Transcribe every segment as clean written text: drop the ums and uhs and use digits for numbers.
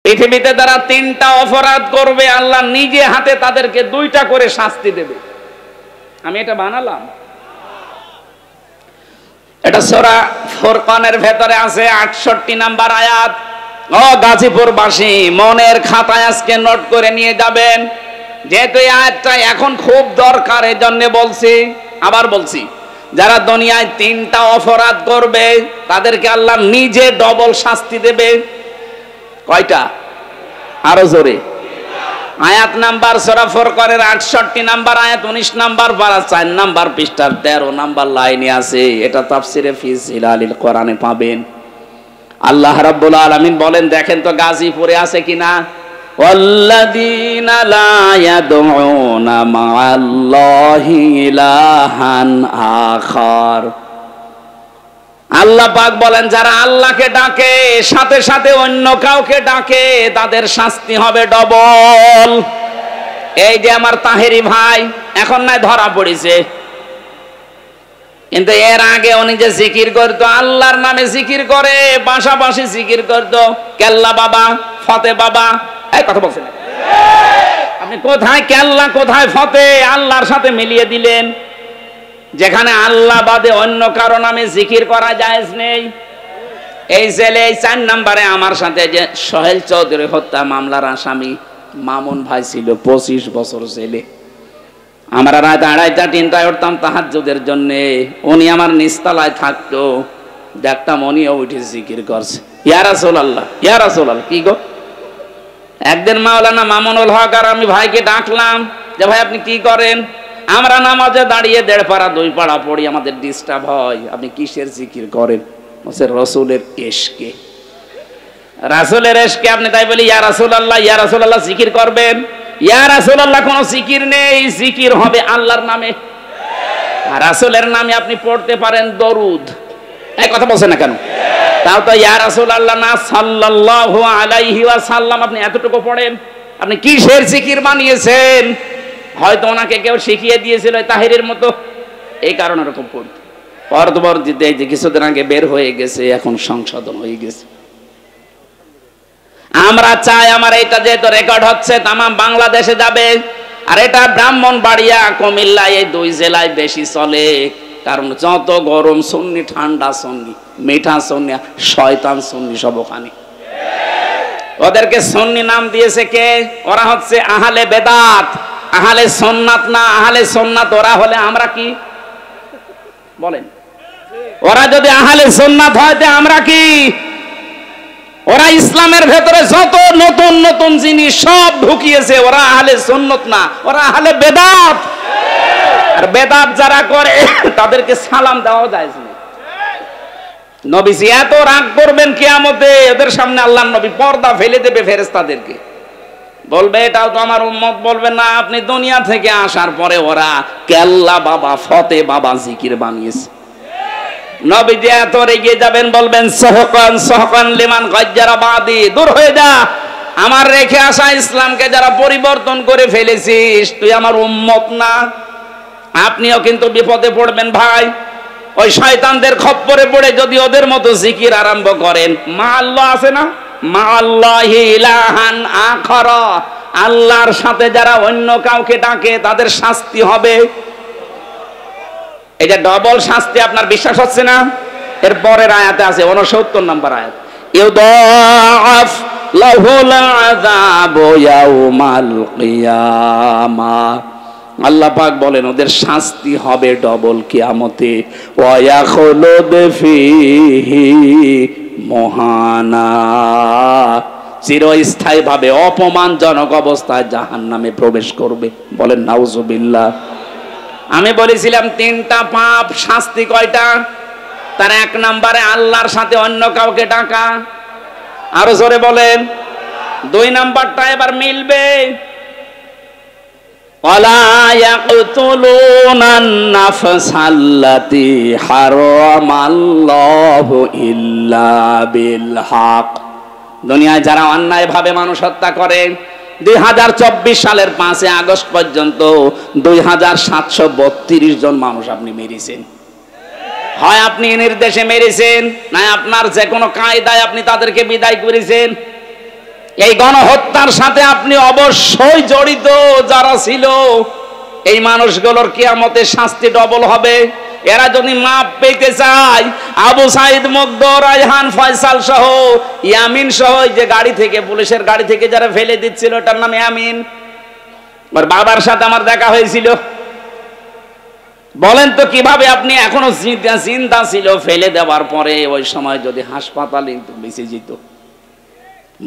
পৃথিবীতে যারা 3টা অপরাধ করবে আল্লাহ নিজে হাতে তাদেরকে 2টা করে শাস্তি দেবে। আমি এটা বানালাম, এটা সূরা ফুরকানের ভেতরে আছে 68 নাম্বার আয়াত। ও গাজীপুরবাসী, মনের খাতায় আজকে নোট করে নিয়ে যাবেন, যেহেতু এই আয়াতটা এখন খুব দরকার, এজন্য বলছি। আবার বলছি, যারা দুনিয়ায় 3টা অপরাধ করবে তাদেরকে আল্লাহ নিজে ডবল শাস্তি দেবে। কয়টা? আরো জোরে। আয়াত নাম্বার সূরা ফুরকানের 68 নাম্বার আয়াত, 19 নাম্বার পারা, 4 নাম্বার পৃষ্ঠার 13 নাম্বার লাইনে আছে। এটা তাফসিরে ফি জিলালিল কোরআনে পাবেন। আল্লাহ রাব্বুল আলামিন বলেন, দেখেন তো গাজীপুরে আছে কিনা, ওয়াল্লাযীনা লা ইয়াদউনা মা'আল্লাহি ইলাহান আখার। আল্লাহ পাক বলেন, যারা আল্লাহকে ডাকে সাথে সাথে অন্য কাউকে ডাকে তাদের শাস্তি হবে ডবল। এই যে আমার তাহেরি ভাই এখন নাই ধরা পড়েছে, কিন্তু এর আগে উনি যে জিকির করতো, আল্লাহর নামে জিকির করে, পাশাপাশি জিকির করতো কেল্লা বাবা, ফতে বাবা। এই কথা বলছেন আপনি, কোথায় কেল্লা কোথায় ফতে আল্লাহর সাথে মিলিয়ে দিলেন। যেখানে আল্লাহ বাদে অন্য কারো নামে জিকির করা জায়েজ নেই। এই ছেলে এই 4 নম্বরে আমার সাথে যে সোহেল চৌধুরী হত্যা মামলার আসামি মামুন ভাই ছিল, 25 বছর ছেলে। আমরা রাত 2:30টা 3টায় উঠতাম তাহাজ্জুদের জন্য, উনি আমার নিচতলায় থাকতো, দেখতাম উনিও উঠে জিকির করছে, ইয়া রাসূলুল্লাহ ইয়া রাসূলুল্লাহ। কি গো, একদিন মাওলানা মামুনুল হক আর আমি ভাইকে ডাকলাম যে ভাই আপনি কি করেন? আমরা নামাজে দাঁড়িয়ে 1.5 পারা 2 পারা পড়ি, আমাদের ডিস্টার্ব হয়। আপনি কিসের জিকির করেন? বলছে রাসূলের ইশকে। রাসূলের ইশকে আপনি তাই বলি ইয়া রাসূলুল্লাহ জিকির করবেন? ইয়া রাসূলুল্লাহ কোনো জিকির নেই, জিকির হবে আল্লাহর নামে। আর রাসূলের নামে আপনি পড়তে পারেন দরুদ। এই কথা বলছেন না কেন? তাও তো ইয়া রাসূলুল্লাহ না, সাল্লাল্লাহু আলাইহি ওয়াসাল্লাম আপনি এতটুকু পড়েন। আপনি কিসের জিকির বানিয়েছেন? হয়তো ওনাকে কেউ শিখিয়ে দিয়েছিল তাহেরের মতো, এই কারণে এরকম পড়তো। পরবর্তীতে যে কিছুদিন আগে বের হয়ে গেছে, এখন সংশোধন হয়ে গেছে। আমরা চাই আমার এটা যেহেতু রেকর্ড হচ্ছে তাম বাংলাদেশে যাবে, আর এটা ব্রাহ্মণবাড়িয়া কুমিল্লা এই 2 জেলায় বেশি চলে। কারণ যত গরম সুন্নি, ঠান্ডা সুন্নি, মিঠা সুন্নি, শয়তান সুন্নি সব ওখানে। ওদেরকে সুন্নি নাম দিয়েছে কে? ওরা হচ্ছে আহলে বেদাত, আহলে সুন্নাত না। আহলে সুন্নাত ওরা হলে আমরা কি বলেন? ওরা যদি আহলে সুন্নাত হয় তে আমরা কি? ওরা ইসলামের ভেতরে যত নতুন নতুন জিনিস সব ঢুকিয়েছে, ওরা আহলে সুন্নাত না, ওরা আহলে বেদাত। আর বেদাত যারা করে তাদেরকে সালাম দেওয়া যায় না। নবীজি এত রাগ করবেন কিয়ামতে, ওদের সামনে আল্লাহর নবী পর্দা ফেলে দেবে ফেরেশতাদেরকে, বলবে এটাও তো আমার উম্মত। বলবে না, আপনি দুনিয়া থেকে আসার পরে ওরা কেল্লা বাবা, ফতে বাবা জিকির বানিয়েছে। নবীজি এত রেগে যাবেন, বলবেন সহকান সহকান লিমান গাজ্জারা বাদি, দূর হয়ে যা, আমার রেখে আসা ইসলামকে যারা পরিবর্তন করে ফেলেছিস তুই আমার উম্মত না। আপনিও কিন্তু বিপদে পড়বেন ভাই। ওই শয়তানদের খপ্পরে পড়ে যদি ওদের মতো জিকির আরম্ভ করেন, মা আল্লাহ আছে না, মা আল্লাহি ইলাহান আখার, আল্লাহর সাথে যারা অন্য কাউকে ডাকে তাদের শাস্তি হবে। এই যে ডবল শাস্তি, আপনার বিশ্বাস হচ্ছে না? এর পরের আয়াতে আছে 69 নম্বর আয়াত, ইউদাআফ লাহুল আযাবু ইয়াউমাল কিয়ামাহ। আল্লাহ পাক বলেন ওদের শাস্তি হবে ডবল কিয়ামতে। ওয়া ইয়াখলুদ ফীহি মুহানা, চিরস্থায়ী ভাবে অপমানজনক অবস্থায় জাহান্নামে প্রবেশ করবে। বলেন নাউজুবিল্লাহ। আমি বলেছিলাম 3টা পাপ, শাস্তি কয়টা? তার 1 নম্বরে আল্লাহর সাথে অন্য কাউকে ডাকা, আরো জোরে বলেন। 2 নম্বরটা এবার মিলবে, ওয়ালা ইয়াকতুলুনান নাফসাল্লাতী হারামাল্লাহু ইল্লা বিল হক। দুনিয়ায় যারা অন্যায়ভাবে মানুষ হত্যা করে, 2024 সালের 5 আগস্ট পর্যন্ত 2732 জন মানুষ আপনি মেরেছেন। হয় আপনি নির্দেশে মেরেছেন, না আপনার যে কোনো কায়দায় আপনি তাদেরকে বিদায় করেছেন। এই গণহত্যার সাথে আপনি অবশ্যই জড়িত। যারা ছিল এই মানুষগুলোর কিয়ামতের শাস্তি ডবল হবে। এরা যদি মাপ পেতে চায়, আবু সাইদ মুগ্ধ, রায়হান, ফয়সাল সহ, ইয়ামিন সহ, যে গাড়ি থেকে, পুলিশের গাড়ি থেকে যারা ফেলে দিচ্ছিল, ওটার নাম ইয়ামিন। ওর বাবার সাথে আমার দেখা হয়েছিল। বলেন তো কিভাবে আপনি এখনো চিন্তা ছিল ফেলে দেওয়ার পরে ওই সময় যদি হাসপাতালে বেঁচে যেত,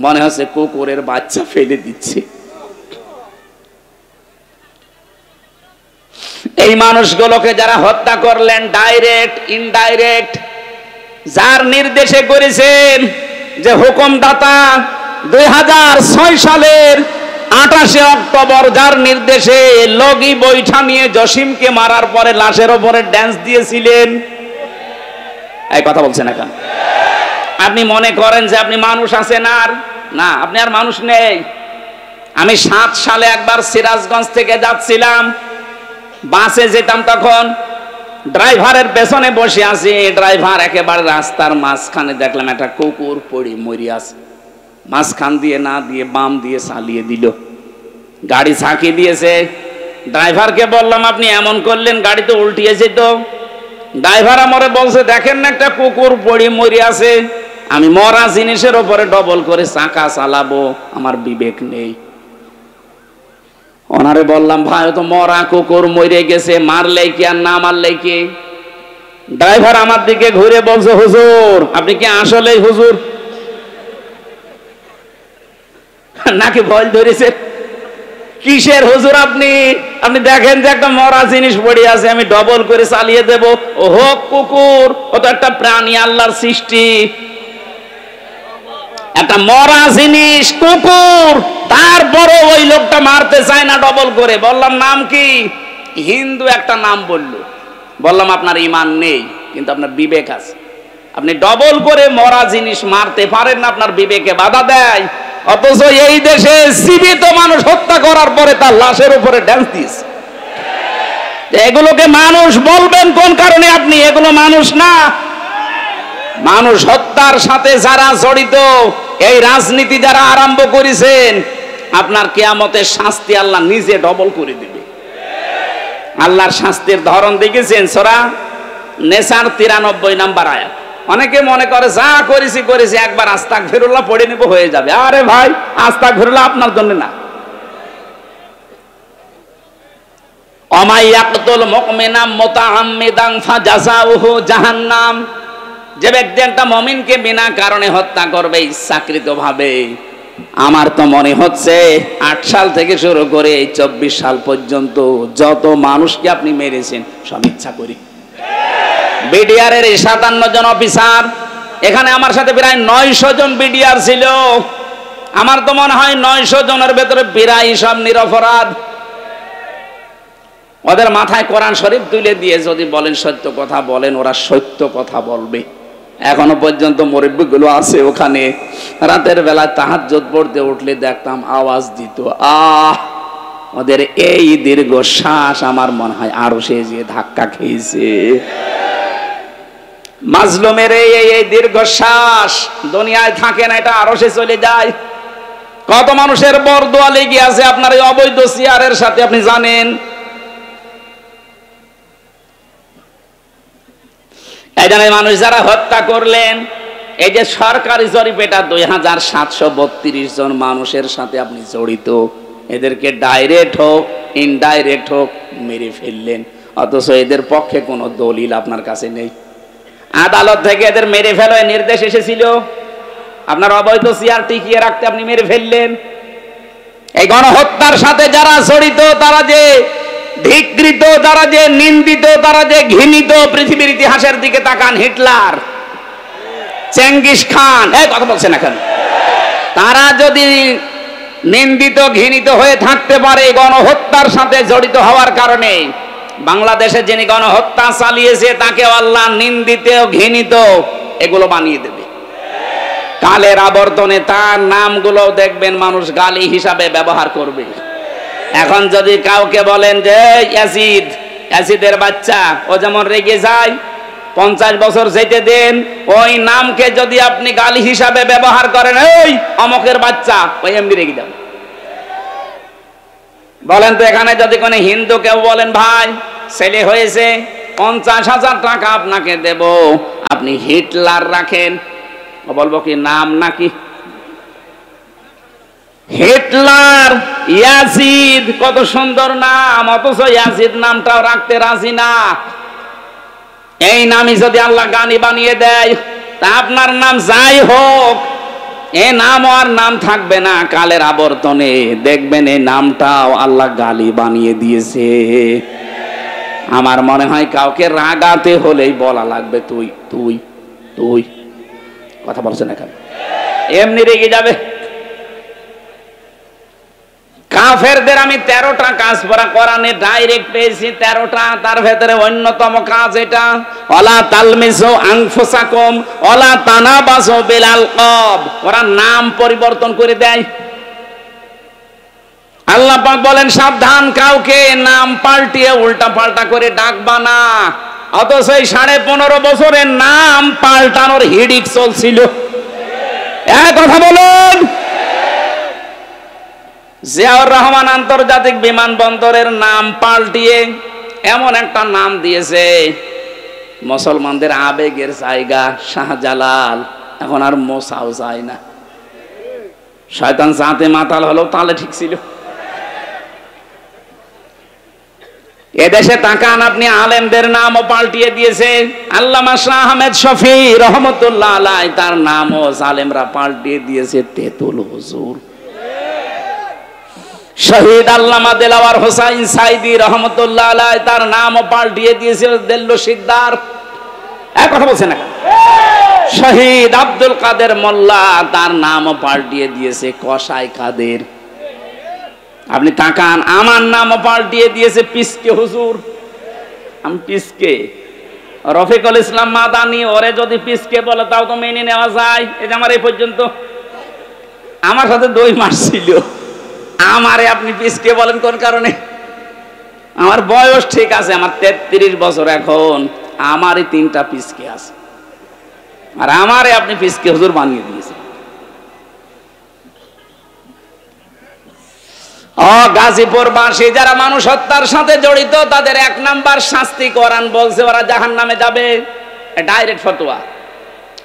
মনে হচ্ছে কুকুরের বাচ্চা ফেলে দিচ্ছে। এই মানুষগুলোকে যারা হত্যা করলেন, ডাইরেক্ট ইনডাইরেক্ট, যার নির্দেশে করেছেন, যে হুকুমদাতা 2006 সালের 28 অক্টোবর যার নির্দেশে লগি বৈঠা নিয়ে জসিমকে মারার পরে লাশের ওপরে ড্যান্স দিয়েছিলেন। এই কথা বলছেন এখন? আপনি মনে করেন যে আপনি মানুষ আছেন? আর না, আপনি আর মানুষ নেই। আমি 7 সালে একবার সিরাজগঞ্জ থেকে যাচ্ছিলাম, বাসে যেতাম, তখন ড্রাইভারের পেছনে বসে আছি। ড্রাইভার একেবারে রাস্তার মাঝখানে দেখলাম একটা কুকুর পড়ে মরি আছে। মাঝখান দিয়ে না দিয়ে বাম দিয়ে চালিয়ে দিল, গাড়ি ঝাঁকি দিয়েছে। ড্রাইভারকে বললাম, আপনি এমন করলেন, গাড়ি তো উল্টিয়ে যেত। ড্রাইভার আমারে বলছে, দেখেন না একটা কুকুর পড়ে মরি আছে, আমি মরা জিনিসের উপরে ডবল করে চাকা চালাবো, আমার বিবেক নেই। ওনারে বললাম, ভাই তো মরা কুকুর মরে গেছে, মারলে কি আর না মারলে কি? ড্রাইভার আমার দিকে ঘুরে বলছে, হুজুর আপনি কি আসলেই হুজুর নাকি ভয় ধরেছে? কিসের হুজুর আপনি? আপনি দেখেন যে একটা মরা জিনিস পড়ে আছে, আমি ডবল করে চালিয়ে দেব। ও হোক কুকুর, ও তো একটা প্রাণী, আল্লাহর সৃষ্টি, একটা মরা জিনিস কুকুর, তারপরে ওই লোকটা মারতে চায় না ডবল করে। বললাম, নাম কি? হিন্দু একটা নাম বলল। বললাম, আপনার ঈমান নেই, কিন্তু আপনার বিবেক আছে। আপনি ডবল করে মরা জিনিস মারতে পারেন না, আপনার বিবেকে বাধা দেয়। অথচ এই দেশে জীবিত মানুষ হত্যা করার পরে তার লাশের উপরে ড্যান্স দিয়েছে। এগুলোকে মানুষ বলবেন কোন কারণে? আপনি এগুলো মানুষ না। মানুষ হত্যার সাথে যারা জড়িত, এই রাজনীতি যারা আরম্ভ করেছেন, আপনার কিয়ামতের শাস্তি আল্লাহ নিজে ডবল করে দিবে। আল্লাহর শাস্তির ধরন দেখেছেন? সূরা নেসার 93 নম্বর আয়াত। অনেকে মনে করে যা করেছি করেছি, একবার আস্তাগফিরুল্লাহ পড়ে নিব হয়ে যাবে। আরে ভাই, আস্তাগফিরুল্লাহ আপনার জন্য না। অমাইয়াকতুল মুমিনা মুতাআম্মিদান ফাজাযাউহু জাহান্নাম। যে ব্যক্তি একটা মুমিনকে বিনা কারণে হত্যা করবে ইচ্ছাকৃতভাবে, আমার তো মনে হচ্ছে 8 সাল থেকে শুরু করে 24 সাল পর্যন্ত যত মানুষকে আপনি মেরেছেন সব ইচ্ছা করি। বিডিআর এর 57 জন অফিসার, এখানে আমার সাথে প্রায় 900 জন বিডিআর ছিল। আমার তো মনে হয় 900 জনের ভেতরে প্রায় সব নিরপরাধ। ওদের মাথায় কোরআন শরীফ তুলে দিয়ে যদি বলেন সত্য কথা বলেন, ওরা সত্য কথা বলবে। এখনো পর্যন্ত মুরব্বিগুলো আছে ওখানে, রাতের বেলা তাহাজ্জুদ পড়তে উঠলে দেখতাম আওয়াজ দিত, আহ! ওদের এই দীর্ঘ শ্বাস আমার মনে হয় আরো সে যে ধাক্কা খেয়েছে। মাজলুমের এই দীর্ঘশ্বাস দুনিয়ায় থাকে না, এটা আরো সে চলে যায়। কত মানুষের বরদোয়া লেগে আছে আপনার এই অবৈধ চেয়ারের সাথে, আপনি জানেন। এই জন্য মানুষ যারা হত্যা করলেন, এই যে সরকারি জরিপ, এটা 2732 জন মানুষের সাথে আপনি জড়িত। এদেরকে ডাইরেক্ট হোক ইনডাইরেক্ট হোক মেরে ফেললেন, অথচ এদের পক্ষে কোনো দলিল আপনার কাছে নেই। আদালত থেকে এদের মেরে ফেলার নির্দেশ এসেছিল, আপনার অবৈধ চেয়ার টিকিয়ে রাখতে আপনি মেরে ফেললেন। এই গণহত্যার সাথে যারা জড়িত, তারা যে ধিকৃত, তারা যে নিন্দিত, তারা যে ঘৃণিত, পৃথিবীর ইতিহাসের দিকে তাকান, হিটলার, চেঙ্গিস খান, এই কথা বলছেন এখন, তারা যদি নিন্দিত ঘৃণিত হয়ে থাকতে পারে গণহত্যার সাথে জড়িত হওয়ার কারণে, বাংলাদেশে যিনি গণহত্যা চালিয়েছে তাকে আল্লাহ নিন্দিত ঘৃণিত এগুলো বানিয়ে দেবে। কালের আবর্তনে তার নামগুলো দেখবেন মানুষ গালি হিসাবে ব্যবহার করবে। এখন যদি কাউকে বলেন যে অ্যাসিডের বাচ্চা, ও যেমন রেগে যায়, 50 বছর যেতে দেন, ওই নামকে যদি আপনি গালি হিসাবে ব্যবহার করেন, এই অমকের বাচ্চা, ওই এমনি রেগে যাবে। বলেন তো এখানে যদি কোনো হিন্দু কেউ বলেন ভাই ছেলে হয়েছে 50,000 টাকা আপনাকে দেব, আপনি হিটলার রাখেন, বলবো কি নাম নাকি? হিটলার, ইয়াজিদ, কত সুন্দর নাম, অথচ ইয়াজিদ নামটাও রাখতে রাজি না। এই নামই যদি আল্লাহ গানি বানিয়ে দেয়, তা আপনার নাম যাই হোক, এ নাম আর নাম থাকবে না, কালের আবর্তনে দেখবেন এই নামটাও আল্লাহ গালি বানিয়ে দিয়েছে। আমার মনে হয় কাউকে রাগাতে হলেই বলা লাগবে তুই তুই তুই, কথা বলছেন এখানে, এমনি রেগে যাবে। কাফেরদের আমি 13টা কাজ পড়া কোরআনে ডাইরেক্ট পেয়েছি, 13টা। তার ভেতরে অন্যতম কাজ এটা, ওয়ালা তালমিজু আনফুসাকুম ওয়ালা তানাবাজু বিল আলকাব। ওরা নাম পরিবর্তন করে দেয়। আল্লাহ পাক বলেন সাবধান, কাউকে নাম পাল্টিয়ে উল্টা পাল্টা করে ডাকবা না। অথচ এই 15.5 বছরের নাম পাল্টানোর হিড়িক চলছিল। এক কথা বলুন, জিয়াউর রহমান আন্তর্জাতিক বিমানবন্দরের নাম পাল্টিয়ে এমন একটা নাম দিয়েছে, মুসলমানদের আবেগের জায়গা শাহজালাল, এখন আর মোসাও যায় না। শয়তান জাতে মাতাল হলো, তাহলে ঠিক ছিল। এদেশে তাকান আপনি, আলেমদের নামও পাল্টিয়ে দিয়েছে। আল্লামা শাহ আহমেদ শফি রহমতুল্লাহ আলাইহি, তার নামও জালেমরা পাল্টিয়ে দিয়েছে তেতুল হুজুর। শহীদ আল্লামা দেলাওয়ার হোসাইন সাইদি রহমতুল্লাহ আলাইহি, তার নামও পাল্টিয়ে দিয়েছে দেল্লো শিকদার। এক কথা বলছে না? শহীদ আব্দুল কাদের মোল্লা, তার নামও পাল্টিয়ে দিয়েছে কসাই কাদের। আপনি তাকান, আমার নামও পাল্টিয়ে দিয়েছে পিসকে হুজুর। আমি পিসকে, রফিকুল ইসলাম মাদানি, ওরে যদি পিসকে বলে তাও তো মেনে নেওয়া যায়। এই যে আমার এই পর্যন্ত আমার সাথে 2 মাস ছিল, আমারে আপনি পিসকে বলেন কোন কারণে? আমার বয়স ঠিক আছে, আমার 33 বছর এখন, আমারই 3টা পিসকে আছে, আর আমারে আপনি পিসকে হুজুর বানিয়ে দিয়েছেন। গাজীপুরবাসী যারা মানুষ হত্যার সাথে জড়িত, তাদের 1 নাম্বার শাস্তি কোরআন বলছে, ওরা জাহান্নামে যাবে, ডাইরেক্ট ফতোয়া।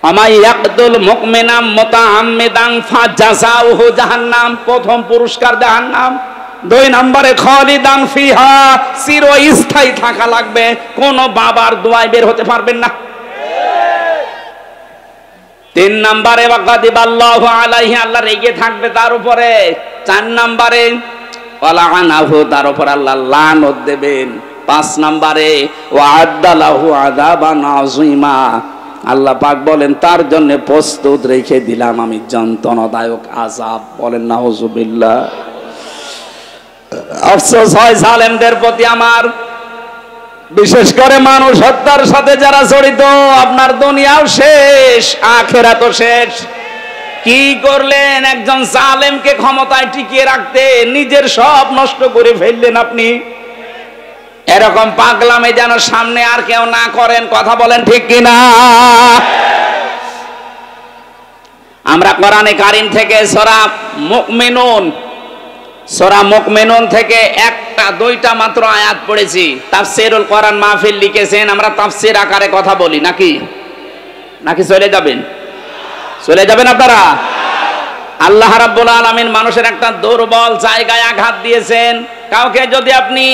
আমাই ইয়াকতুল মুমিনাম মুতাআম্মিদান ফাজাযাউহু জাহান্নাম, প্রথম পুরস্কার জাহান্নাম। 2 নম্বরে খালিদান ফিহা, চিরস্থায়ী থাকা লাগবে, কোন বাবার দোয়ায় বের হতে পারবেন না। 3 নম্বরে ওয়াগাদিবাল্লাহু আলাইহি, আল্লাহ রেগে থাকবে তার উপরে। 4 নম্বরে ওয়ালাআনাহু, তার উপর আল্লাহ লানত দেবেন। 5 নম্বরে ওয়াআদ্দালাহু আযাবান আযীমা, আল্লাহ পাক বলেন তার জন্য প্রস্তুত রেখে দিলাম আমি যন্ত্রণাদায়ক আযাব। বলেন নাউযুবিল্লাহ। আফসোস হয় জালেমদের প্রতি আমার, বিশেষ করে মানুষ হত্যার সাথে যারা জড়িত। আপনার দুনিয়াও শেষ, আখিরাতও শেষ। কি করলেন? একজন জালেমকে ক্ষমতায় টিকিয়ে রাখতে নিজের সব নষ্ট করে ফেললেন আপনি। এরকম পাগলামে যেন সামনে আর কেউ না করেন, কথা বলেন ঠিক কিনা? আমরা কোরআনে কারীম থেকে সূরা মুমিনুন থেকে 1-2টা মাত্র আয়াত পড়েছি। তাফসীরুল কোরআন মাহফিল লিখেছেন, আমরা তাফসীর আকারে কথা বলি নাকি চলে যাবেন আপনারা? আল্লাহ রাব্বুল আলামিন মানুষের একটা দুর্বল জায়গায় আঘাত দিয়েছেন। কাউকে যদি আপনি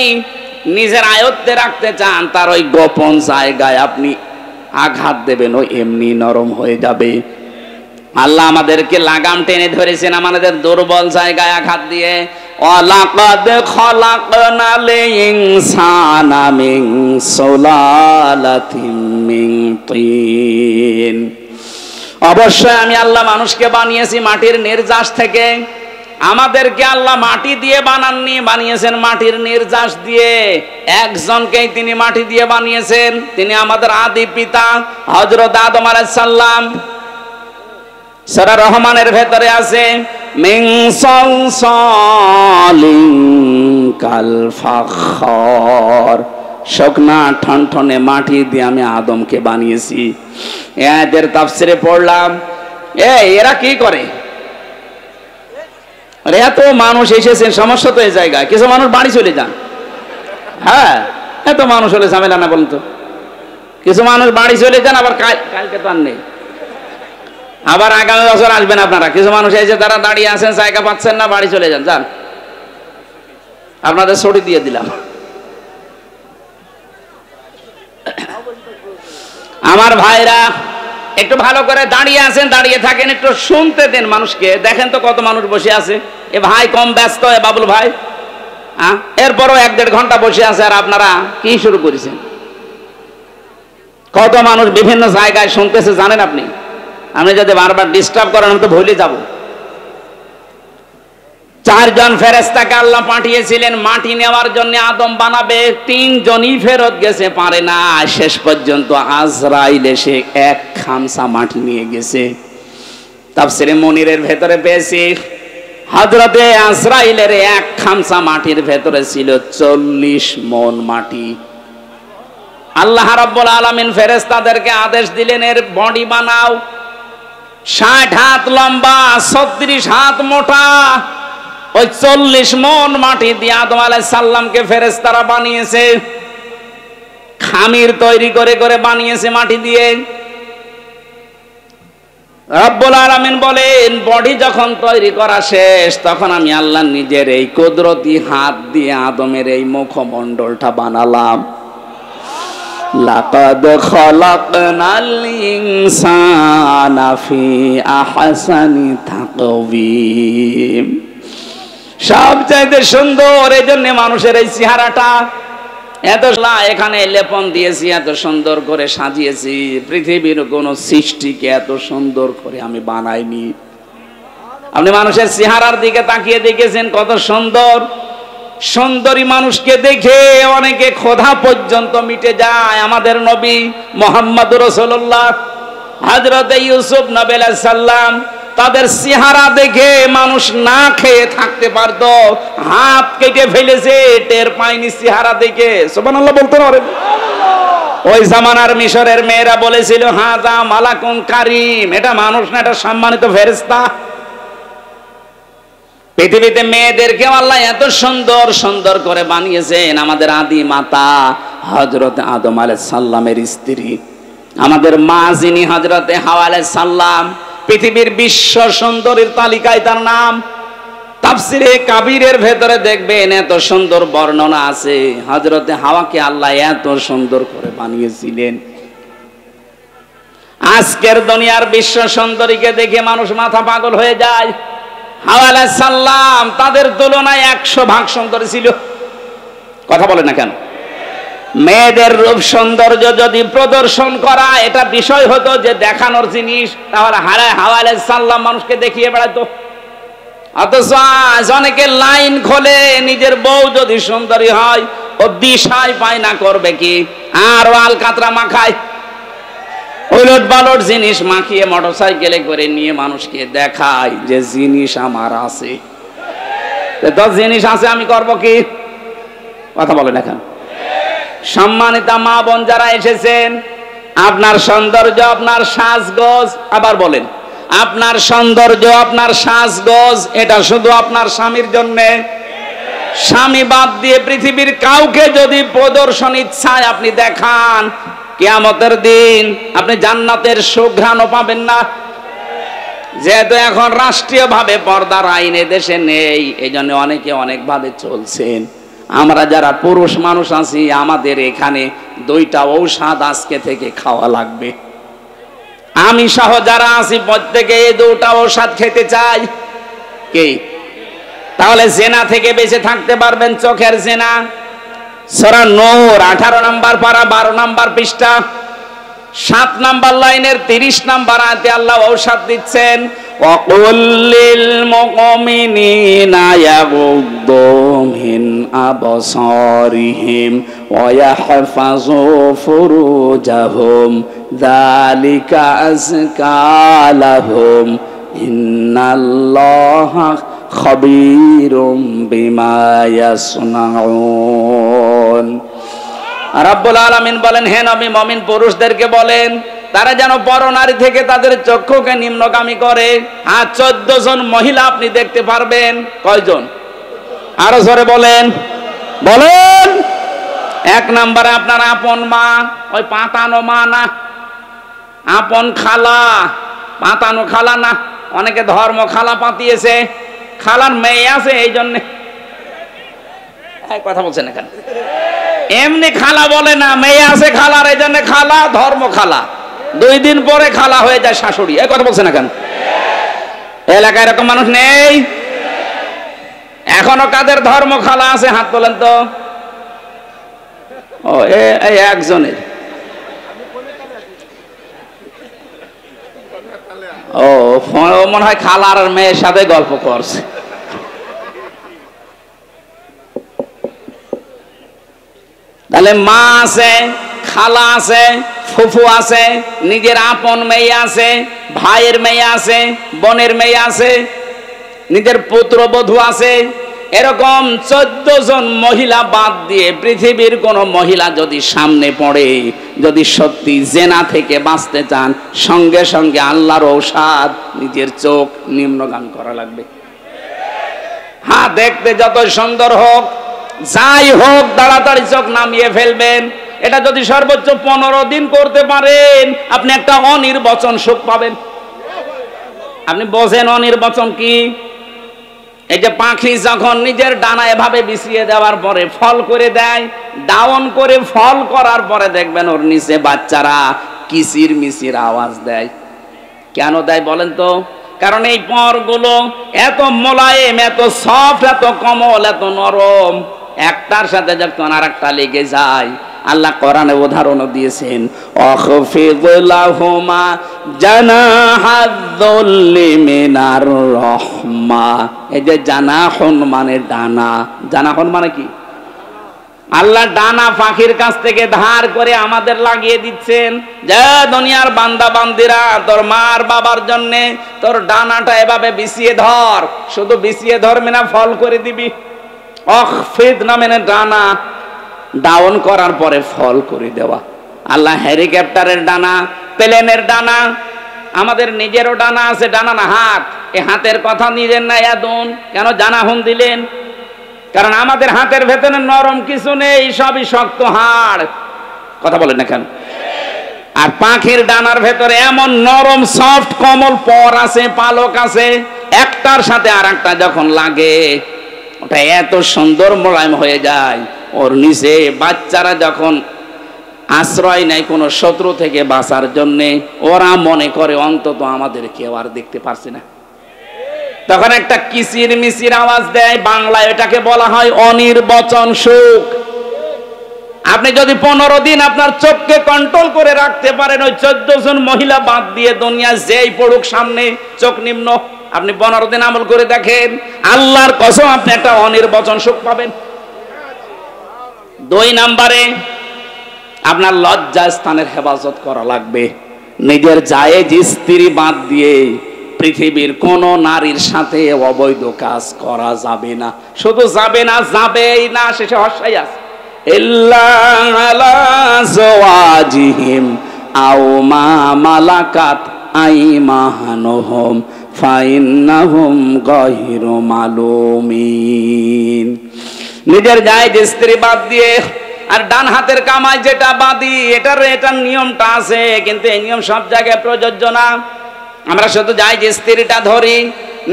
নিজের আয়ত্তে রাখতে চান, তার ওই গোপন জায়গায় আপনি আঘাত দেবেন, ও এমনি নরম হয়ে যাবে। আল্লাহ আমাদেরকে লাগাম টেনে ধরেছেন আমাদের দুর্বল জায়গায় আঘাত দিয়ে। ওয়ালাকাদ খলাকনাল ইনসানা মিন সুলালাতিন মিন তিন, অবশ্যই আমি আল্লাহ মানুষকে বানিয়েছি মাটির নির্যাস থেকে। আমাদেরকে আল্লাহ মাটি দিয়ে বানাননি, বানিয়েছেন মাটির নির্যাস দিয়ে। একজনকেই তিনি মাটি দিয়ে বানিয়েছেন, তিনি আমাদের আদি পিতা হযরত আদম আলাইহিস সালাম। সূরা রহমানের ভেতরে আছে মিন সালসালিন কাল ফাখর, শুকনা ঠনঠনে মাটি দিয়ে আমি আদমকে বানিয়েছি। এদের তাফসিরে পড়লাম, এরা কি করে? এত মানুষ এসেছেন, সমস্যা তো এই জায়গায়, কিছু মানুষ বাড়ি চলে যান। হ্যাঁ, এত মানুষ হলে ঝামেলা না বলতো? কিছু মানুষ বাড়ি চলে যান, আবার কালকে তো আর নেই, আবার আগামী বছর আসবেন আপনারা। কিছু মানুষ এসে তারা দাঁড়িয়ে আছেন, জায়গা পাচ্ছেন না, বাড়ি চলে যান। যান, আপনাদের ছুটি দিয়ে দিলাম। আমার ভাইরা একটু ভালো করে দাঁড়িয়ে আছেন, দাঁড়িয়ে থাকেন, একটু শুনতে দেন মানুষকে। দেখেন তো কত মানুষ বসে আছে। এ ভাই কম ব্যস্ত, এ বাবুল ভাই, এরপরও 1-1.5 ঘন্টা বসে আছে, আর আপনারা কি শুরু করেছেন? কত মানুষ বিভিন্ন জায়গায় শুনতেছে জানেন আপনি? আমি যদি বারবার ডিস্টার্ব করেন আমি তো ভুলে যাব। 4 জন ফেরেশতাকে আল্লাহ পাঠিয়েছিলেন মাটি নেওয়ার জন্য, আদম বানাবে। 3 জনই ফেরত গেছে, পারে না। শেষ পর্যন্ত আজরাইল এসে 1 খামসা মাটি নিয়ে গেছে। তাফসিরে মুনিরের ভেতরে পেয়েছি, হযরতে আজরাইলের 1 খামসা মাটির ভেতরে ছিল 40 মণ মাটি। আল্লাহ রাব্বুল আলামিন ফেরেশতাদেরকে আদেশ দিলেন, এর বডি বানাও। 60 হাত লম্বা, 36 হাত মোটা। ওই 40 মণ মাটি দিয়ে আদম আলাইহিস সালামকে ফেরেশতারা বানিয়েছে। খামির তৈরি করে করে বানিয়েছে মাটি দিয়ে। রব্বুল আলামিন বলেন, বডি যখন তৈরি করা শেষ, তখন আমি আল্লাহ নিজের এই কুদরতি হাত দিয়ে আদমের এই মুখমণ্ডলটা বানালাম। লাকাদ খালাকনাল ইনসানা ফি আহসানি তাকওয়িম। সবচাইতে সুন্দর, এই জন্য মানুষের এই চেহারাটা এত, এখানে লেপন দিয়েছি, এত সুন্দর করে সাজিয়েছি। পৃথিবীর কোন সৃষ্টিকে এত সুন্দর করে আমি বানাইনি। আপনি মানুষের চেহারার দিকে তাকিয়ে দেখেছেন কত সুন্দর? সুন্দরী মানুষকে দেখে অনেকে ক্ষুধা পর্যন্ত মিটে যায়। আমাদের নবী মুহাম্মদুর রাসূলুল্লাহ, হযরত ইউসুফ নবী আলাইহিস সালাম, তাদের চেহারা দেখে মানুষ না খেয়ে থাকতে পারতো, হাত কেটে ফেলেছে, টের পায়নি চেহারা দেখে। সুবহানাল্লাহ বলতে পারেন? ওই জামানার মিশরের মেয়েরা বলেছিল, হাযা মালাকুন কারীম, এটা মানুষ না, এটা সম্মানিত ফেরেশতা। পৃথিবীতে মেয়েদেরকে আল্লাহ এত সুন্দর সুন্দর করে বানিয়েছেন। আমাদের আদি মাতা হযরত আদম আলাইহিস সালামের স্ত্রী, আমাদের মা যিনি হযরত হাওয়া আলাইহিস সালাম, পৃথিবীর বিশ্ব সুন্দরীর তালিকায় তার নাম। তাফসিরে কাবীরের ভেতরে দেখবেন এত সুন্দর বর্ণনা আছে, হযরত হাওয়াকে আল্লাহ এত সুন্দর করে বানিয়েছিলেন। আজকের দুনিয়ার বিশ্ব সুন্দরীকে দেখে মানুষ মাথা পাগল হয়ে যায়। হাওয়া আলাইহিস সালাম তাদের তুলনায় 100 ভাগ সুন্দরী ছিল। কথা বলে না কেন? মেয়েদের রূপ সৌন্দর্য যদি প্রদর্শন করা এটা বিষয় হতো, যে দেখানোর জিনিস, তাহলে হাওয়া আলাইহিস সালাম মানুষকে দেখিয়ে বেড়াতো। অথচ অনেকে লাইন খোলে, নিজের বউ যদি সুন্দরী হয় ও দিশাই পায় না করবে কি, আর আল কাতরা মাখায়, ওলট পালট জিনিস মাখিয়ে মোটরসাইকেলে করে নিয়ে মানুষকে দেখায় যে জিনিস আমার আছে। তো জিনিস আছে, আমি করব কি? কথা বলে দেখেন। সম্মানিতা মা বোন যারা এসেছেন, আপনার সৌন্দর্য, আপনার সাজগোজ, আবার বলেন, আপনার সৌন্দর্য, আপনার সাজগোজ, এটা শুধু আপনার স্বামীর জন্য। স্বামী বাদ দিয়ে পৃথিবীর কাউকে যদি প্রদর্শন ইচ্ছায় আপনি দেখান, কিয়ামতের দিন আপনি জান্নাতের সুঘ্রাণও পাবেন না। যেহেতু এখন রাষ্ট্রীয়ভাবে পর্দার আইন দেশে নেই, এই জন্য অনেকে অনেকভাবে চলছেন। আমরা যারা পুরুষ মানুষ আছি, আমাদের এখানে 2টা ঔষধ আজকে থেকে খাওয়া লাগবে। আমি সহ যারা আছি প্রত্যেকে এই 2টা ঔষধ খেতে চাই। কি? তাহলে জেনা থেকে বেঁচে থাকতে পারবেন। চোখের জেনা, সূরা নূর 18 নম্বর পারা 12 নম্বর পৃষ্ঠা 7 নম্বর লাইনের 30 নম্বর আয়াতে আল্লাহ ঔষধ দিচ্ছেন, ওয়াকুল লিল মুমিনিনা ইয়াগুদ্দু মিন আবসারিহিম ওয়া ইয়াহফাযু ফুরুজাহুম যালিকা আযকা লাহুম ইন্নাল্লাহা খাবীরুম বিমা ইয়াসনাউন। রব্বুল আলামিন বলেন, হে নবী মুমিন পুরুষদেরকে বলেন তারা যেন পরনারী থেকে তাদের চক্ষুকে নিম্নগামী করে। আর 14 জন মহিলা আপনি দেখতে পারবেন। কয়জন? আরো জোরে বলেন, বলেন। এক নম্বরে আপনার আপন মা, ওই পাতানো মা না, আপন খালা, পাতানো খালা না। অনেকে ধর্ম খালা পাতিয়েছে, খালার মেয়ে আছে এই জন্যে। কথা বলছেন এখানে, এমনি খালা বলে না, মেয়ে আছে খালার এই জন্য খালা, ধর্ম খালা। 2 দিন পরে খালা হয়ে যায় শাশুড়ি। এই কথা বলছেন এখানে। এলাকায় এরকম মানুষ নেই? এখনো কাদের ধর্ম খালা আছে হাত তোলেন তো। ও এই একজনের। ও মনে হয় খালার মেয়ের সাথে গল্প করছে। তাহলে মা আছে, খালা আছে, ফুফু আছে, নিজের আপন মেয়ে আছে, ভাইয়ের মেয়ে আছে, বোনের মেয়ে আছে, নিজের পুত্রবধূ আছে। এরকম 14 জন মহিলা বাদ দিয়ে পৃথিবীর কোন মহিলা যদি সামনে পড়ে, যদি সত্যি জেনা থেকে বাঁচতে চান, সঙ্গে সঙ্গে আল্লাহর ঔষধ নিজের চোখ নিম্নগামী করা লাগবে। হ্যাঁ, দেখতে যত সুন্দর হোক, যাই হোক, তাড়াতাড়ি চোখ নামিয়ে ফেলবেন। এটা যদি সর্বোচ্চ 15 দিন করতে পারেন, আপনি একটা অনির্বচন সুখ পাবেন। আপনি বোঝেন অনির্বচন কি? এই যে পাখি যখন নিজের ডানা এভাবে বিছিয়ে দেওয়ার পরে ফল করে দেয়, ডাউন করে ফল করার পরে দেখবেন ওর নিচে বাচ্চারা কিচির মিচির আওয়াজ দেয়। কেন দেয় বলেন তো? কারণ এই পরগুলো এত মোলায়েম, এত সফট, এত কোমল, এত নরম, একটার সাথে যখন আরেকটা লেগে যায়। আল্লাহ কোরআনে উদাহরণও দিয়েছেন, আখফিদ লাহুমা জানাহাযুল্লি মিনার রাহমা। এই যে জানাহুন মানে ডানা, জানাহুন মানে কি? আল্লাহ ডানা পাখির কাছ থেকে ধার করে আমাদের লাগিয়ে দিচ্ছেন, যে দুনিয়ার বান্দা বান্দিরা, তোর মার বাবার জন্য তোর ডানাটা এভাবে বিছিয়ে ধর। শুধু বিছিয়ে ধরবে না, ফল করে দিবি। আখফিদ না মানে ডানা ডাউন করার পরে ফল করে দেওয়া। আল্লাহ হেলিকপ্টারের ডানা, প্লেনের ডানা, আমাদের নিজেরও ডানা আছে। ডানা না হাত, এই হাতের কথা নিজের না এদন কেন জানাহুন দিলেন? কারণ আমাদের হাতের ভেতরে নরম কিছু নেই, সবই শক্ত হাড়। কথা বলেন না কেন? আর পাখির ডানার ভেতরে এমন নরম সফট কোমল পর আছে, পালক আছে, একটার সাথে আর একটা যখন লাগে ওটা এত সুন্দর মোলায়েম হয়ে যায়। ওর নিচে বাচ্চারা যখন আশ্রয় নেয় কোনো শত্রু থেকে বাঁচার জন্যে, ওরা মনে করে অন্তত আমাদের কেউ আর দেখতে পারছে না, তখন একটা কিচির মিচির আওয়াজ দেয়। বাংলায় এটাকে বলা হয় অনির্বচন সুখ। আপনি যদি 15 দিন আপনার চোখকে কন্ট্রোল করে রাখতে পারেন, ওই 14 জন মহিলা বাদ দিয়ে দুনিয়া যেই পড়ুক সামনে, চোখ নিম্ন, আপনি 15 দিন আমল করে দেখেন, আল্লাহর কসম আপনি একটা অনির্বচন সুখ পাবেন। 2 নম্বরে আপনার লজ্জা স্থানের হেফাজত করা লাগবে। নিজের জায়েজ স্ত্রী বাদ দিয়ে পৃথিবীর কোন নারীর সাথে অবৈধ কাজ করা যাবে না। শুধু যাবে না, যাবেই না, শেষে হর্ষাই আছে, ইল্লা আলা যাওয়াজিহিম আও মা মালাকাত আইমানুহুম ফাইন্নাহুম গায়রু মালুমিন। নিজের জায়েজ স্ত্রী বাদ দিয়ে আর ডান হাতের কামাই যেটা বাদি, এটার নিয়মটা আছে, কিন্তু এই নিয়ম সব জায়গায় প্রযোজ্য না। আমরা শুধু জায়েজ স্ত্রীটা ধরি,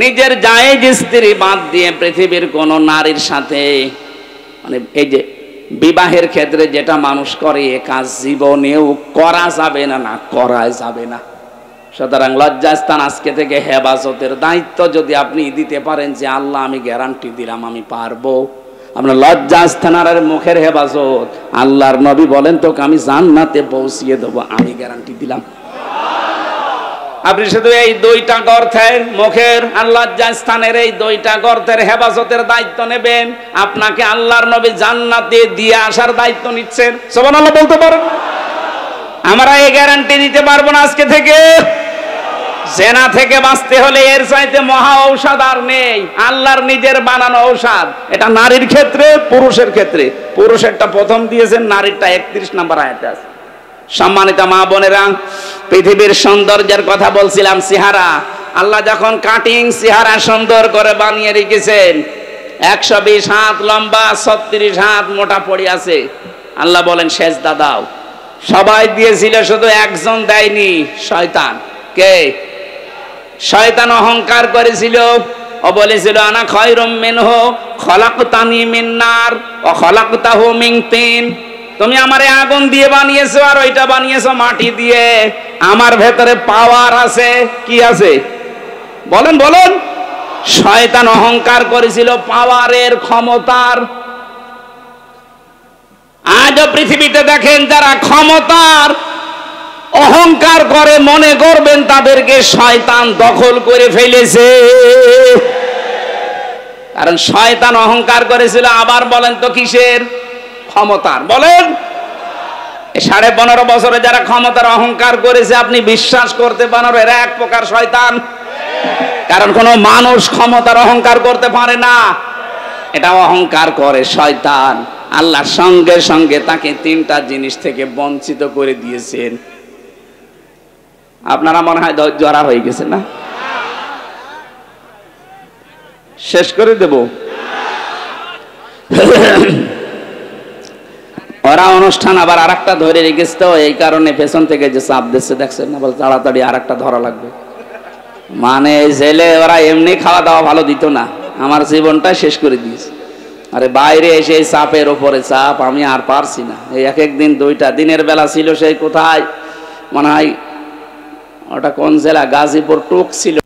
নিজের জায়েজ স্ত্রী বাদ দিয়ে পৃথিবীর কোন নারীর সাথে, মানে এই যে বিবাহের ক্ষেত্রে যেটা মানুষ করে, এ কাজ জীবনেও করা যাবে না, না করা যাবে না। সুতরাং লজ্জাস্থান আজকে থেকে হেফাজতের দায়িত্ব যদি আপনি দিতে পারেন, যে আল্লাহ আমি গ্যারান্টি দিলাম আমি পারবো, আপনার লজ্জাস্থানের মুখের হেফাজত, আল্লাহর নবী বলেন তোকে আমি জান্নাতে পৌঁছিয়ে দেবো, আমি গ্যারান্টি দিলাম। আপনি শুধু এই 2টা গর্তের, মুখের আর লজ্জাস্থানের এই 2টা গর্তের হেফাজতের দায়িত্ব নেবেন, আপনাকে আল্লাহর নবী জান্নাতে দিয়ে আসার দায়িত্ব নিচ্ছেন। সুবহানাল্লাহ বলতে পারেন? আমরা এই গ্যারান্টি দিতে পারবো না আজকে থেকে। জেনা থেকে বাঁচতে হলে এর চাইতে মহা ঔষধ আর নেই, আল্লাহর নিজের বানানো ঔষধ। এটা নারীর ক্ষেত্রে, পুরুষের ক্ষেত্রে। পুরুষেরটা প্রথম দিয়েছেন, নারীরটা 31 নম্বর আয়াতে আছে। সম্মানিত মা বোনেরা, পৃথিবীর সৌন্দর্যের কথা বলছিলাম, চেহারা। আল্লাহ যখন কাটিং চেহারা সুন্দর করে বানিয়ে রেখেছেন, 120 হাত লম্বা, 36 হাত মোটা পড়ে আছে। আল্লাহ বলেন সেজদা দাও। সবাই দিয়েছিল, শুধু একজন দেয়নি, শয়তান। কে? শয়তান অহংকার করেছিল। ও বলেছিল আনা খায়রুম মিনহু খলাকতানি মিন নার ওয়া খলাকতাহু মিন তিন। তুমি আমারে আগুন দিয়ে বানিয়েছো আর ওইটা বানিয়েছো মাটি দিয়ে। আমার ভেতরে পাওয়ার আছে। কি আছে? বলেন বলেন। শয়তান অহংকার করেছিল পাওয়ারের, ক্ষমতার। আজও পৃথিবীতে দেখেন যারা ক্ষমতার অহংকার করে, মনে করবেন তাদেরকে শয়তান দখল করে ফেলেছে। কারণ শয়তান অহংকার করেছিল। আবার বলেন তো কিসের? ক্ষমতার। বলেন। 15.5 বছরে যারা ক্ষমতার অহংকার করেছে, আপনি বিশ্বাস করতে পারেন এরা এক প্রকার শয়তান। কারণ কোন মানুষ ক্ষমতার অহংকার করতে পারে না, এটা অহংকার করে শয়তান। আল্লাহ সঙ্গে সঙ্গে তাকে 3টা জিনিস থেকে বঞ্চিত করে দিয়েছেন। আপনারা মনে হয় জড়া হয়ে গেছে না? শেষ করে দেব। ওরা অনুষ্ঠান আবার আরেকটা ধরে রেখেছে, তো এই কারণে পেছন থেকে যে চাপ দিচ্ছে দেখছেন না, বল তাড়াতাড়ি আরেকটা ধরা লাগবে। মানে জেলে ওরা এমনি খাওয়া দাওয়া ভালো দিত না, আমার জীবনটা শেষ করে দিয়েছে। আরে বাইরে এসে চাপের ওপরে চাপ, আমি আর পারছি না। এই এক দিন 2টা দিনের বেলা ছিল, সেই কোথায় মনে হয় ওটা কোন জেলা, গাজীপুর টুক ছিল,